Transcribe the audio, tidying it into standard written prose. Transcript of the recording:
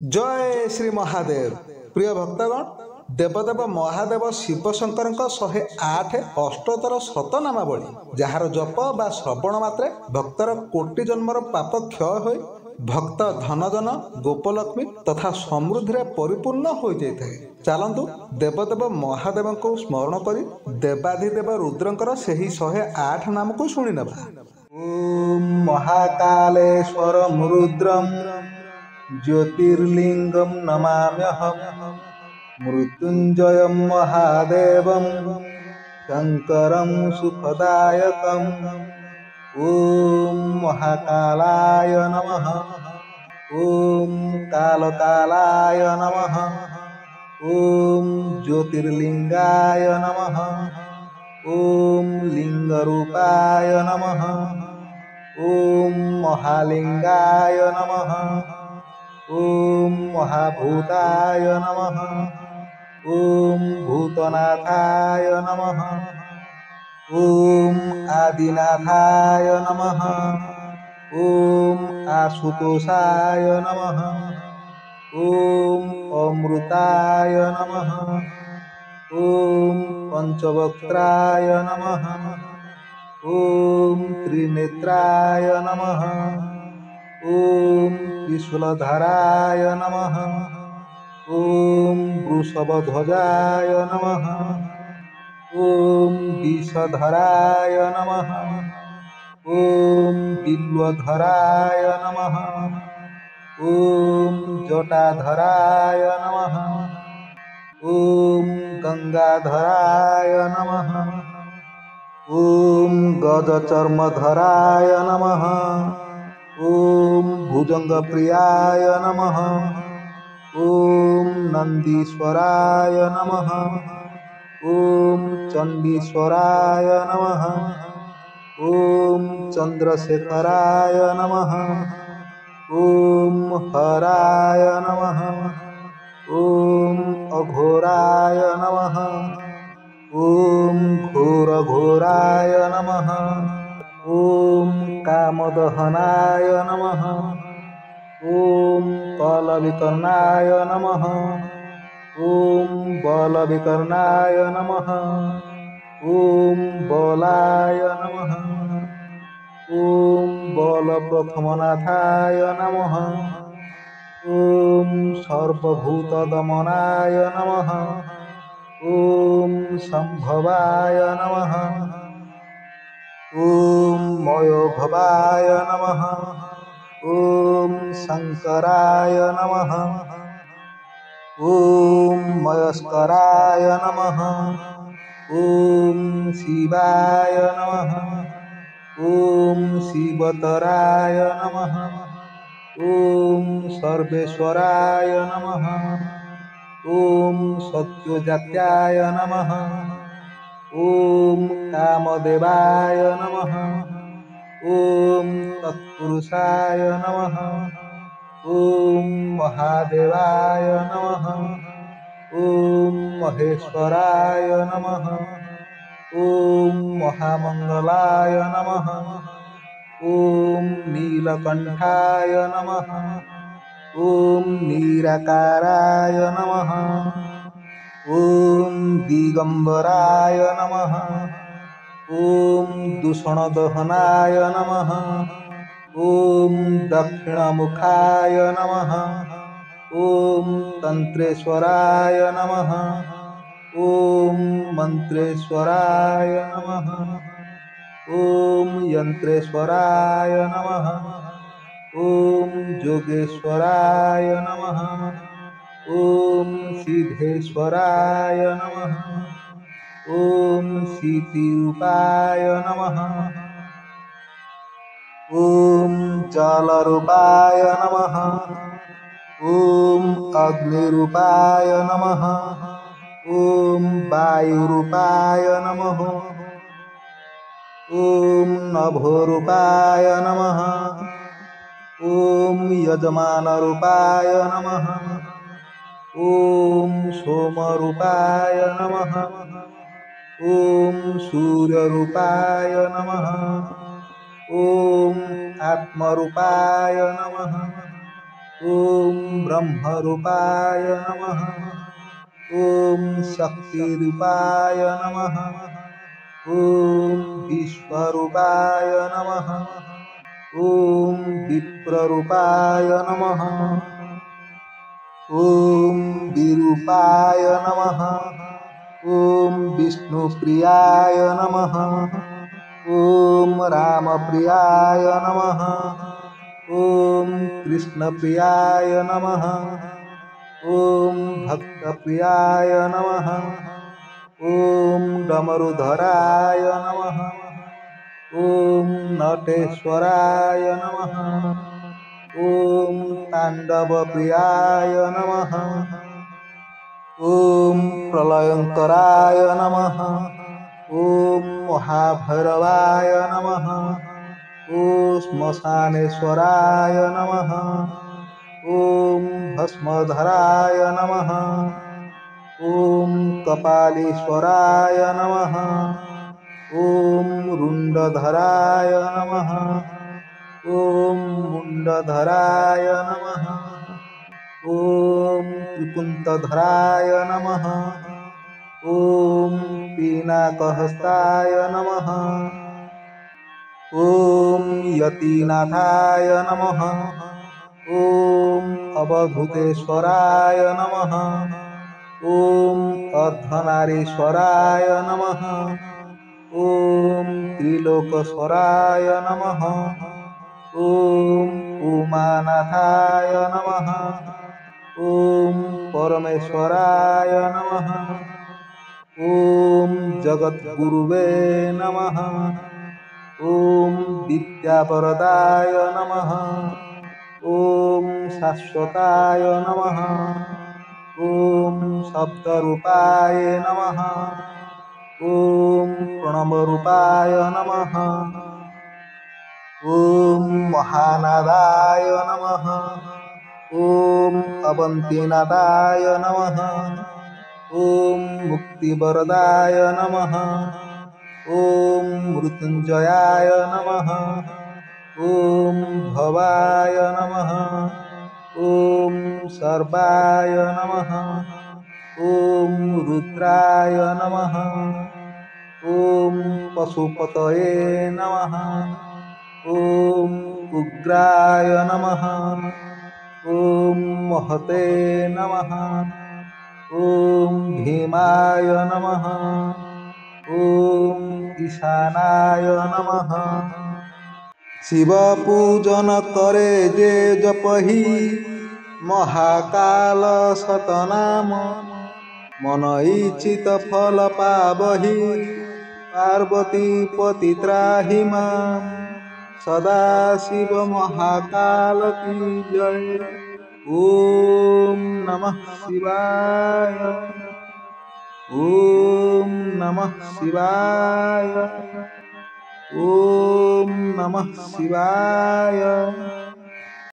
जय श्री महादेव। प्रिय भक्तगण, देवदेव महादेव शिवशंकर 108 अष्टोत्तर शतनामावली जार जप बा श्रवण मात्रे भक्तर कोटि जन्मर पाप क्षय हो भक्त धनजन गोपलक्ष्मी तथा समृद्धि परिपूर्ण हो जाए। चलतु देवदेव महादेव को स्मरण करी देवाधिदेव रुद्रंकर सही 108 नाम को शुणी नवा। ओम महाकालेश्वर रुद्रम ज्योतिर्लिंगम नमाम्यहम् मृत्युंजयं महादेवं शंकरं सुखदायकम्। ओम महाकालाय नमः। ओम कालकालाय नमः। ओम ज्योतिर्लिंगाय नमः। ओम लिंगरूपाय नमः। ओम महालिंगाय नमः। ओम महाभूताय नमः। ओम भूतनाथाय नमः। ओम आदिनाथाय नमः। ओम आशुतोषाय नमः। ओम अमृताय नमः। ओम पंचवक्त्राय नमः। ओम त्रिनेत्राय नमः। ओम त्रिशूलधराय नमः। ओम वृषभध्वजाय नमः। ओम विषधराय नमः। ओम बिल्वधराय नमः। ओम जटाधराय नमः। ओम गंगाधराय नमः। ओम गजचर्मधराय नमः। ओम भुजंगप्रियाय नमः। ओम नंदीश्वराय नमः। ओम चंडीश्वराय नमः। ओम चंद्रशेखराय नमः। ओम हराय नमः। ओम अघोराय नमः। ओम घोरघोराय नमः। ओम कामदहनाय नमः। ओम बलविकर्णाय नमः। ओम बलविकर्णाय नमः। ओम बलाय नमः। ओम बलप्रथमनाथाय नमः। ओम सर्वभूतदमनाय नमः। ओम संभवाय नमः। ओम मयोभवाय नमः। ओम शंकराय नमः। ओम मयस्कराय नमः। ओम शिवाय नमः। ओम शिवतराय नमः। ओम सर्वेश्वराय नमः। ओम सत्यजात्याय नमः। ओम कामदेवाय नमः। ओम तत्पुरुषाय नमः। ओम महादेवाय नमः। ओम महेश्वराय नमः। ओम महामंगलाय नमः। ओम नीलकंठाय नमः। ओम निराकाराय नमः। ओम दिगंबराय नमः। ओम दूषणदहनाय नमः। ओम दक्षिणमुखाय नमः। ओम तंत्रेश्वराय नमः। ओम मंत्रेश्वराय नमः। ओम यंत्रेश्वराय नमः। ओम जोगेश्वराय नमः। ओम सिद्धेश्वराय नमः। ओम सिद्धिरूपाय नमः। ओम जलरूपाय नमः। ओम अग्निरूपाय नमः। ओम वायुरूपाय नमः। ओम नभोरूपाय नमः। ओम यजमानरूपाय नमः। ओम सोमरूपाय नमः। ओम सूर्यरूपाय नमः। ओम आत्मरूपाय नमः। ॐ ब्रह्मरूपाय नमः। ॐ शक्तिरूपाय नमः। ॐ विश्वरूपाय नमः। ॐ विप्ररूपाय नमः। ॐ विरूपाय नमः। ॐ विष्णुप्रियाय नमः। ॐ रामप्रियाय नमः। ॐ कृष्णप्रियाय नमः। ॐ भक्तप्रियाय नमः। ॐ डमरुधराय नमः। ॐ नटेश्वराय नमः। ॐ ताण्डवप्रियाय नमः। ॐ प्रलयङ्कराय नमः। ॐ महाभैरवाय नमः। ॐ श्मशानेश्वराय नमः। ॐ भस्मधराय नमः। ॐ कपालीश्वराय नमः। ॐ रुण्डधराय नमः। ॐ मुण्डधराय नमः। ॐ त्रिपुन्तधराय नमः। ॐ पिनाकहस्ताय नमः। ॐ यतीनाथाय नमः। ॐ अवधूतेश्वराय नमः। ॐ अर्धनारीश्वराय नमः। ॐ त्रिलोकेश्वराय नमः। ॐ उमानाथाय नमः। ॐ परमेश्वराय नमः। ॐ जगद्गुरुवे नमः। ॐ विद्यावरदाय नमः। ॐ शाश्वताय नमः। ॐ शब्दरूपाय नमः। ॐ प्रणवरूपाय नमः। ॐ महानादाय नमः। ॐ अवन्तीनादाय नमः। ॐ मुक्तिवरदाय नमः। ॐ मृत्युञ्जयाय नमः। ॐ भवाय नमः। ॐ सर्वाय नमः। ॐ रुद्राय नमः। ॐ पशुपतये नमः। ॐ उग्राय नमः। ॐ महते नमः। ॐ भीमाय नमः। ॐ ईशानाय नमः। शिव पूजन करे जे जपहि महाकाल सतनाम मन इच्छित फल पावहि पार्वती पति त्राहि मां सदा शिव महाकाल की जय। ॐ नमः शिवाय। ॐ नमः शिवाय। ॐ नमः शिवाय।